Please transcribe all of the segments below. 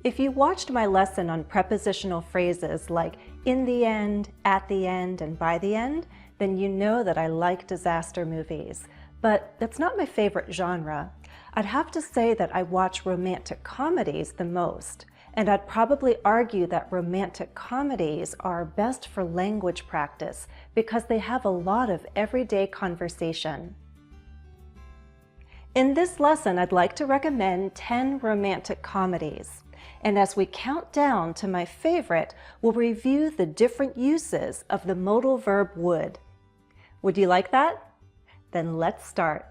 If you watched my lesson on prepositional phrases like in the end, at the end, and by the end, then you know that I like disaster movies. But that's not my favorite genre. I'd have to say that I watch romantic comedies the most, and I'd probably argue that romantic comedies are best for language practice because they have a lot of everyday conversation. In this lesson, I'd like to recommend 10 romantic comedies. And as we count down to my favorite, we'll review the different uses of the modal verb would. Would you like that? Then let's start.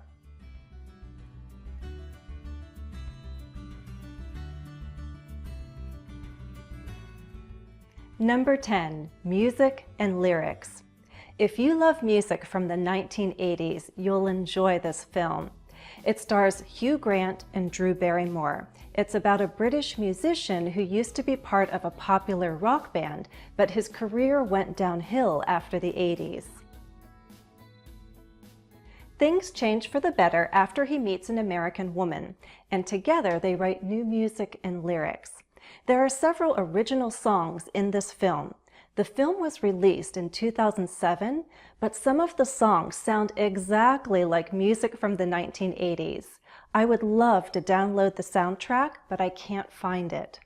Number 10, music and lyrics. If you love music from the 1980s, you'll enjoy this film. It stars Hugh Grant and Drew Barrymore. It's about a British musician who used to be part of a popular rock band, but his career went downhill after the 80s. Things change for the better after he meets an American woman, and together they write new music and lyrics. There are several original songs in this film. The film was released in 2007, but some of the songs sound exactly like music from the 1980s. I would love to download the soundtrack, but I can't find it.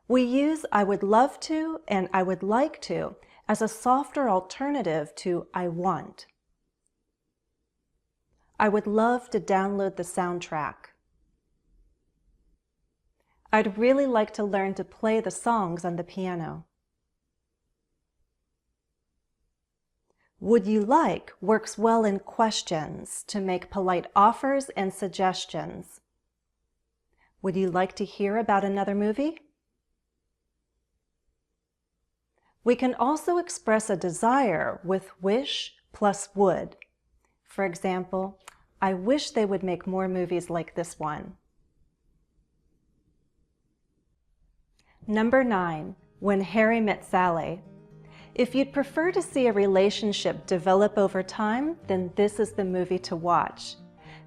We use I would love to and I would like to as a softer alternative to I want. I would love to download the soundtrack. I'd really like to learn to play the songs on the piano. Would you like works well in questions to make polite offers and suggestions. Would you like to hear about another movie? We can also express a desire with wish plus would. For example, I wish they would make more movies like this one. Number 9, When Harry Met Sally. If you'd prefer to see a relationship develop over time, then this is the movie to watch.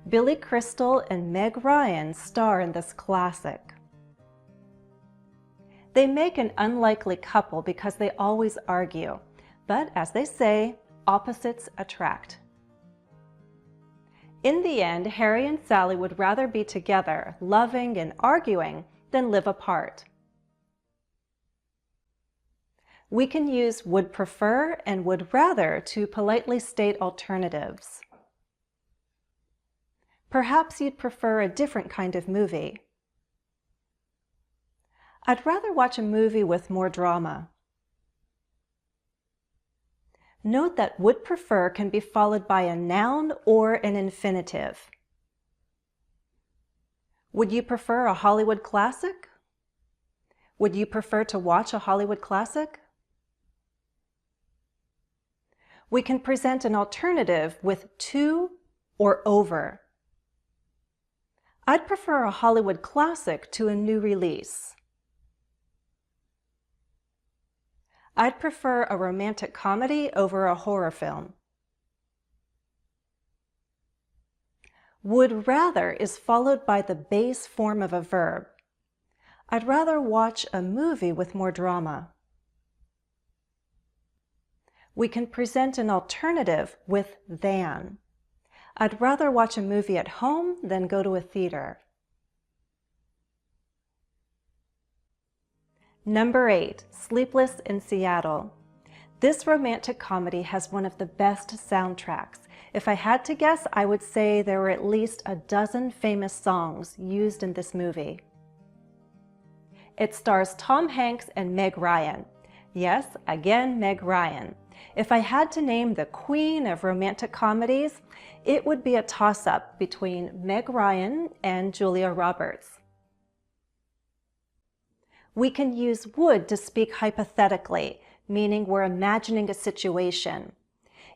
Billy Crystal and Meg Ryan star in this classic. They make an unlikely couple because they always argue, but as they say, opposites attract. In the end, Harry and Sally would rather be together, loving and arguing, than live apart. We can use would prefer and would rather to politely state alternatives. Perhaps you'd prefer a different kind of movie. I'd rather watch a movie with more drama. Note that would prefer can be followed by a noun or an infinitive. Would you prefer a Hollywood classic? Would you prefer to watch a Hollywood classic? We can present an alternative with to or over. I'd prefer a Hollywood classic to a new release. I'd prefer a romantic comedy over a horror film. Would rather is followed by the base form of a verb. I'd rather watch a movie with more drama. We can present an alternative with than. I'd rather watch a movie at home than go to a theater. Number 8, Sleepless in Seattle. This romantic comedy has one of the best soundtracks. If I had to guess, I would say there were at least a dozen famous songs used in this movie. It stars Tom Hanks and Meg Ryan. Yes, again, Meg Ryan. If I had to name the queen of romantic comedies, it would be a toss-up between Meg Ryan and Julia Roberts. We can use would to speak hypothetically, meaning we're imagining a situation.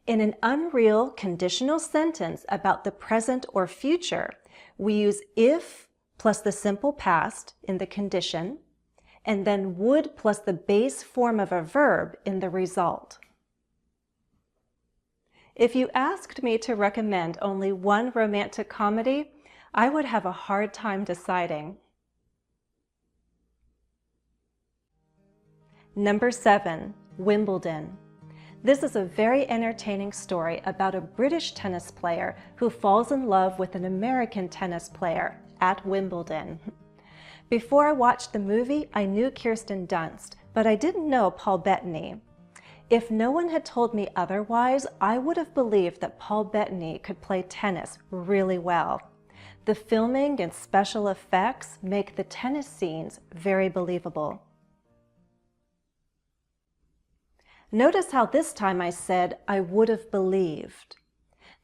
In an unreal conditional sentence about the present or future, we use if plus the simple past in the condition, and then would plus the base form of a verb in the result. If you asked me to recommend only one romantic comedy, I would have a hard time deciding. Number 7, Wimbledon. This is a very entertaining story about a British tennis player who falls in love with an American tennis player at Wimbledon. Before I watched the movie, I knew Kirsten Dunst, but I didn't know Paul Bettany. If no one had told me otherwise, I would have believed that Paul Bettany could play tennis really well. The filming and special effects make the tennis scenes very believable. Notice how this time I said I would have believed.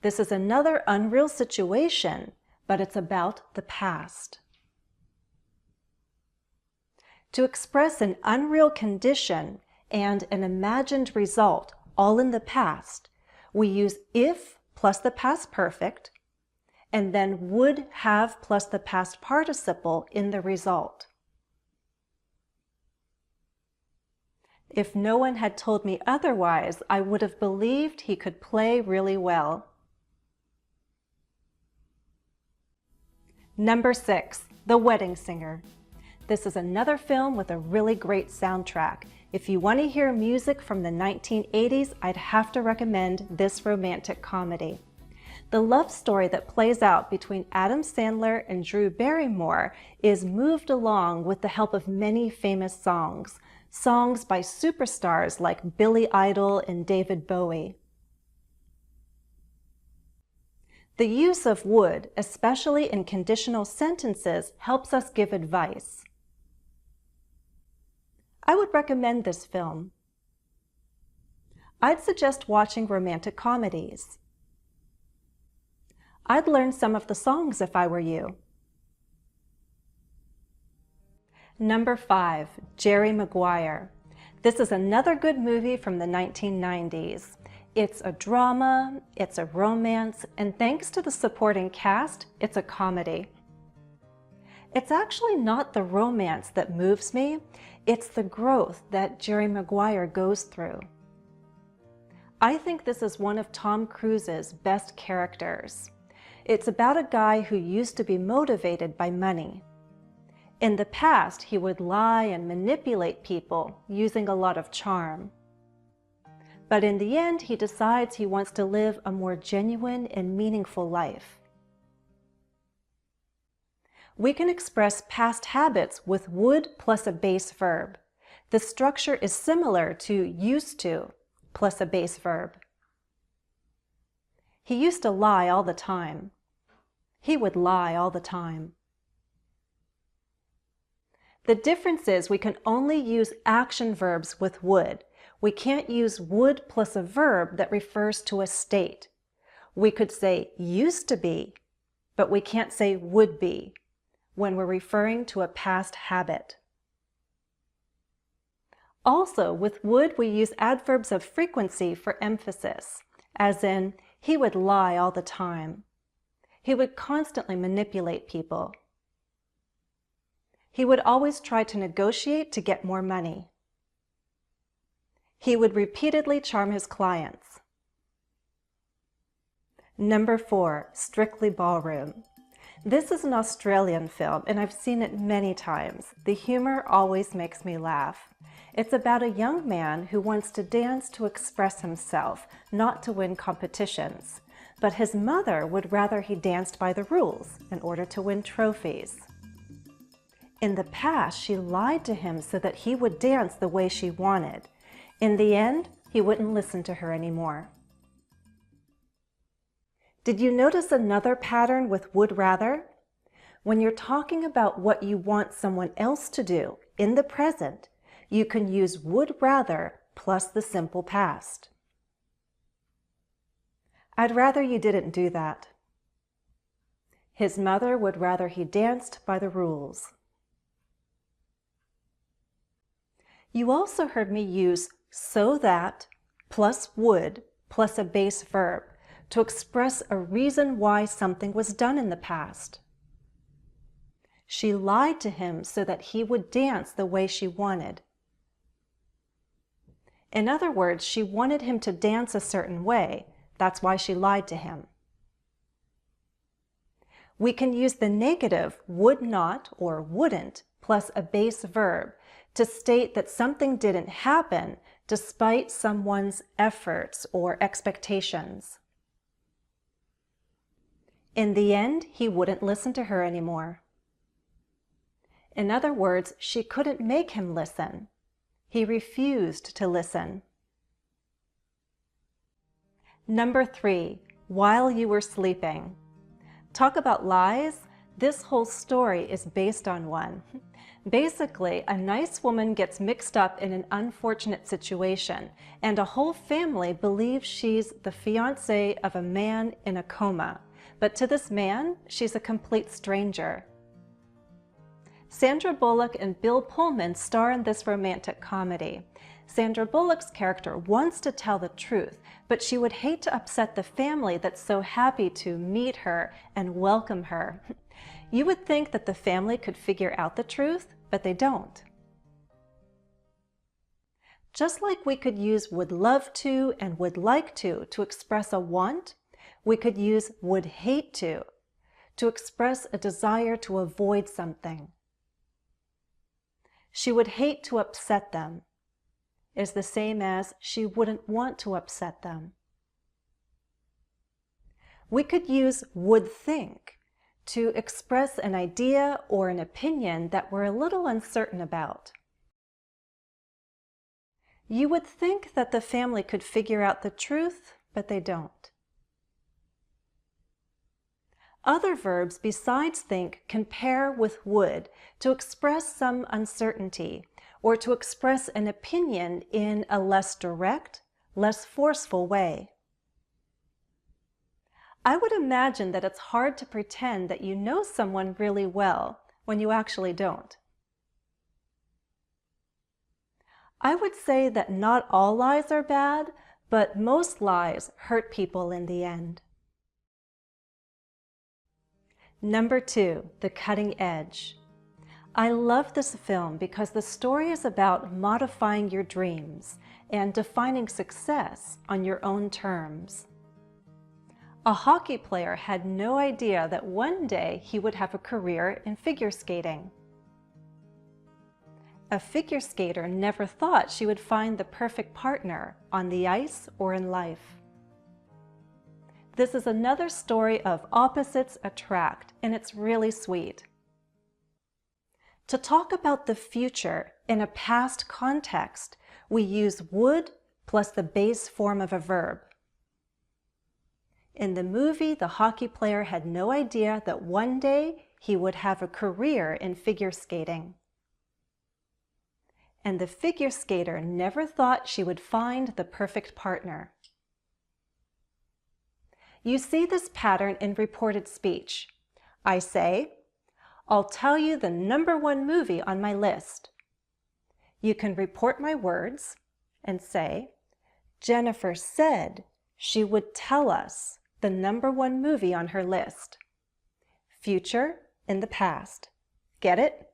This is another unreal situation, but it's about the past. To express an unreal condition and an imagined result all in the past, we use if plus the past perfect, and then would have plus the past participle in the result. If no one had told me otherwise, I would have believed he could play really well. Number 6, The Wedding Singer. This is another film with a really great soundtrack. If you want to hear music from the 1980s, I'd have to recommend this romantic comedy. The love story that plays out between Adam Sandler and Drew Barrymore is moved along with the help of many famous songs. Songs by superstars like Billy Idol and David Bowie. The use of would, especially in conditional sentences, helps us give advice. I would recommend this film. I'd suggest watching romantic comedies. I'd learn some of the songs if I were you. Number 5, Jerry Maguire. This is another good movie from the 1990s. It's a drama, it's a romance, and thanks to the supporting cast, it's a comedy. It's actually not the romance that moves me, it's the growth that Jerry Maguire goes through. I think this is one of Tom Cruise's best characters. It's about a guy who used to be motivated by money. In the past, he would lie and manipulate people using a lot of charm. But in the end, he decides he wants to live a more genuine and meaningful life. We can express past habits with would plus a base verb. The structure is similar to used to plus a base verb. He used to lie all the time. He would lie all the time. The difference is we can only use action verbs with would. We can't use would plus a verb that refers to a state. We could say used to be, but we can't say would be when we're referring to a past habit. Also, with would, we use adverbs of frequency for emphasis, as in, he would lie all the time. He would constantly manipulate people. He would always try to negotiate to get more money. He would repeatedly charm his clients. Number 4, Strictly Ballroom. This is an Australian film, and I've seen it many times. The humor always makes me laugh. It's about a young man who wants to dance to express himself, not to win competitions. But his mother would rather he danced by the rules in order to win trophies. In the past, she lied to him so that he would dance the way she wanted. In the end, he wouldn't listen to her anymore. Did you notice another pattern with would rather? When you're talking about what you want someone else to do in the present, you can use would rather plus the simple past. I'd rather you didn't do that. His mother would rather he danced by the rules. You also heard me use so that plus would plus a base verb to express a reason why something was done in the past. She lied to him so that he would dance the way she wanted. In other words, she wanted him to dance a certain way. That's why she lied to him. We can use the negative would not or wouldn't plus a base verb to state that something didn't happen despite someone's efforts or expectations. In the end, he wouldn't listen to her anymore. In other words, she couldn't make him listen. He refused to listen. Number 3, while you were sleeping. Talk about lies. This whole story is based on one. Basically, a nice woman gets mixed up in an unfortunate situation, and a whole family believes she's the fiancée of a man in a coma. But to this man, she's a complete stranger. Sandra Bullock and Bill Pullman star in this romantic comedy. Sandra Bullock's character wants to tell the truth, but she would hate to upset the family that's so happy to meet her and welcome her. You would think that the family could figure out the truth, but they don't. Just like we could use would love to and would like to express a want, we could use would hate to express a desire to avoid something. She would hate to upset them is the same as she wouldn't want to upset them. We could use would think to express an idea or an opinion that we're a little uncertain about. You would think that the family could figure out the truth, but they don't. Other verbs besides think can pair with would to express some uncertainty or to express an opinion in a less direct, less forceful way. I would imagine that it's hard to pretend that you know someone really well when you actually don't. I would say that not all lies are bad, but most lies hurt people in the end. Number 2, The Cutting Edge. I love this film because the story is about modifying your dreams and defining success on your own terms. A hockey player had no idea that one day he would have a career in figure skating. A figure skater never thought she would find the perfect partner on the ice or in life. This is another story of opposites attract, and it's really sweet. To talk about the future in a past context, we use would plus the base form of a verb. In the movie, the hockey player had no idea that one day he would have a career in figure skating. And the figure skater never thought she would find the perfect partner. You see this pattern in reported speech. I say, I'll tell you the #1 movie on my list. You can report my words and say, Jennifer said she would tell us the #1 movie on her list. Future in the past. Get it?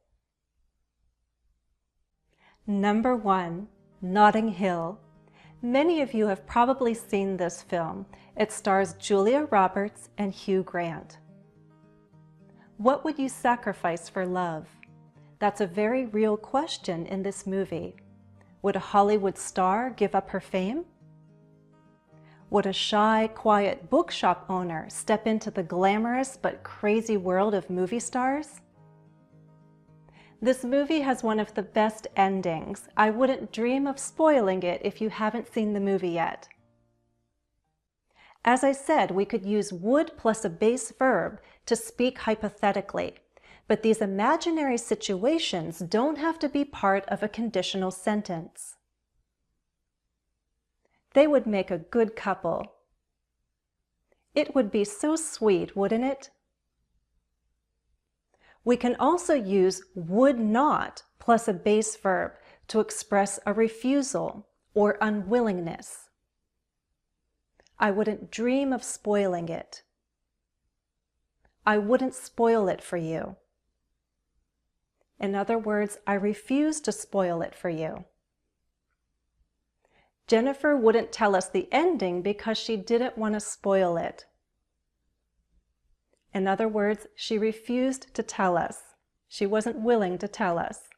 Number 1, Notting Hill. Many of you have probably seen this film. It stars Julia Roberts and Hugh Grant. What would you sacrifice for love? That's a very real question in this movie. Would a Hollywood star give up her fame? Would a shy, quiet bookshop owner step into the glamorous but crazy world of movie stars? This movie has one of the best endings. I wouldn't dream of spoiling it if you haven't seen the movie yet. As I said, we could use would plus a base verb to speak hypothetically, but these imaginary situations don't have to be part of a conditional sentence. They would make a good couple. It would be so sweet, wouldn't it? We can also use would not plus a base verb to express a refusal or unwillingness. I wouldn't dream of spoiling it. I wouldn't spoil it for you. In other words, I refuse to spoil it for you. Jennifer wouldn't tell us the ending because she didn't want to spoil it. In other words, she refused to tell us. She wasn't willing to tell us.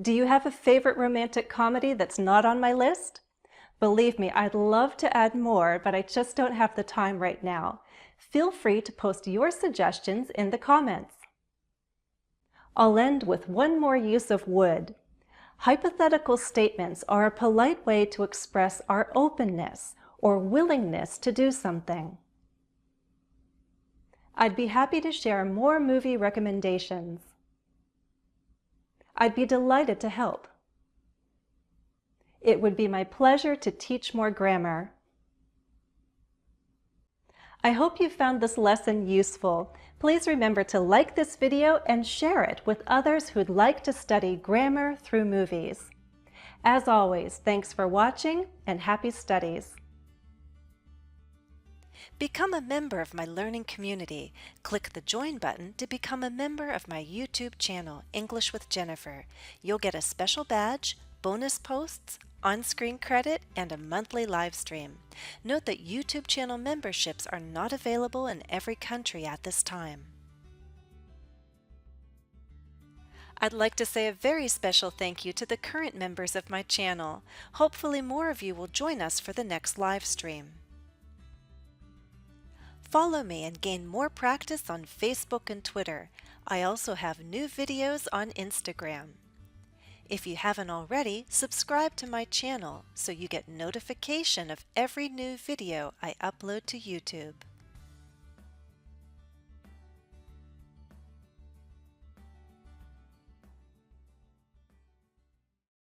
Do you have a favorite romantic comedy that's not on my list? Believe me, I'd love to add more, but I just don't have the time right now. Feel free to post your suggestions in the comments. I'll end with one more use of would. Hypothetical statements are a polite way to express our openness or willingness to do something. I'd be happy to share more movie recommendations. I'd be delighted to help. It would be my pleasure to teach more grammar. I hope you found this lesson useful. Please remember to like this video and share it with others who'd like to study grammar through movies. As always, thanks for watching and happy studies. Become a member of my learning community. Click the Join button to become a member of my YouTube channel, English with Jennifer. You'll get a special badge, bonus posts, on-screen credit, and a monthly live stream. Note that YouTube channel memberships are not available in every country at this time. I'd like to say a very special thank you to the current members of my channel. Hopefully more of you will join us for the next live stream. Follow me and gain more practice on Facebook and Twitter. I also have new videos on Instagram. If you haven't already, subscribe to my channel so you get notification of every new video I upload to YouTube.